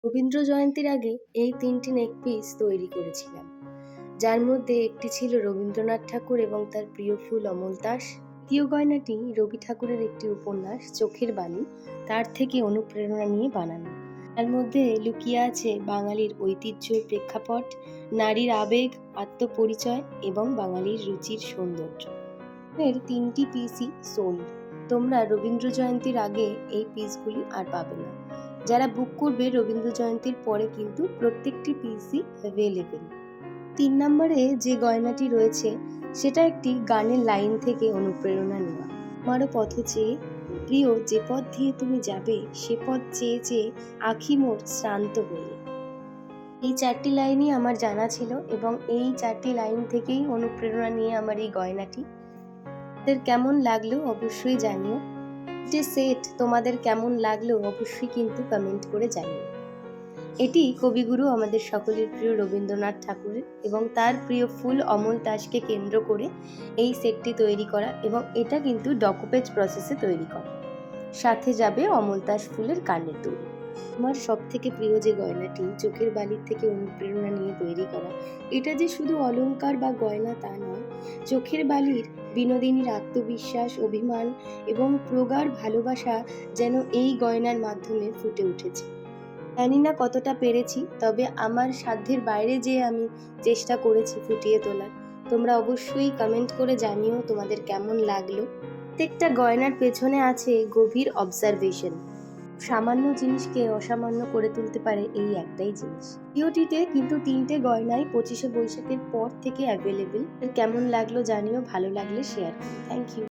রবীন্দ্র জয়ন্তীর আগে এই ৩টি নেক পিস তৈরি করেছিলাম, যার মধ্যে একটি ছিল রবীন্দ্রনাথ ঠাকুর এবং তার প্রিয় ফুল অমল তাস। দ্বিতীয় গয়নাটি রবি ঠাকুরের একটি উপন্যাস চোখের বালি, তার থেকে অনুপ্রেরণা নিয়ে বানানো। তার মধ্যে লুকিয়ে আছে বাঙালির ঐতিহ্যের প্রেক্ষাপট, নারীর আবেগ, আত্মপরিচয় এবং বাঙালির রুচির সৌন্দর্য। এর ৩টি পিসই সোল্ড। তোমরা রবীন্দ্র জয়ন্তীর আগে এই পিসগুলি আর পাবে না। যারা বুক করবে রবীন্দ্র জয়ন্তীর পরে কিন্তু প্রত্যেকটি পিসই অ্যাভেলেবেল। ৩ নম্বরে যে গয়নাটি রয়েছে সেটা একটি গানের লাইন থেকে অনুপ্রেরণা নেওয়া। আমারও পথ চেয়ে প্রিয়, যে পথ দিয়ে তুমি যাবে সে পথ চেয়ে চেয়ে আঁখি মোর শ্রান্ত হয়ে। এই ৪টি লাইনই আমার জানা ছিল এবং এই ৪টি লাইন থেকেই অনুপ্রেরণা নিয়ে আমার এই গয়নাটি। তোমাদের কেমন লাগলো অবশ্যই জানিও। যে সেট তোমাদের কেমন লাগলো অবশ্যই কিন্তু কমেন্ট করে জানিও। এটি কবিগুরু আমাদের সকলের প্রিয় রবীন্দ্রনাথ ঠাকুরের এবং তার প্রিয় ফুল অমল তাসকে কেন্দ্র করে এই সেটটি তৈরি করা, এবং এটা কিন্তু ডকুপেজ প্রসেসে তৈরি করা। সাথে যাবে অমল তাস ফুলের কানের দুল। আমার সব থেকে প্রিয় যে গয়নাটি চোখের বালির থেকে অনুপ্রেরণা নিয়ে তৈরি করা, এটা যে শুধু অলংকার বা গয়না তা নয়, চোখের বালির বিনোদিনীর আত্মবিশ্বাস, অভিমান এবং প্রগাঢ় ভালোবাসা যেন এই গয়নার মাধ্যমে ফুটে উঠেছে। জানি না কতটা পেরেছি, তবে আমার সাধ্যের বাইরে যে আমি চেষ্টা করেছি ফুটিয়ে তোলার। তোমরা অবশ্যই কমেন্ট করে জানিও তোমাদের কেমন লাগলো। প্রত্যেকটা গয়নার পেছনে আছে গভীর অবজারভেশন। সামান্য জিনিসকে অসামান্য করে তুলতে পারে এই একটাই জিনিস। ভিডিওটিতে কিন্তু ৩টে গয়নাই ২৫শে বৈশাখের পর থেকে অ্যাভেলেবেল। কেমন লাগলো জানিও, ভালো লাগলে শেয়ার করো। Thank you.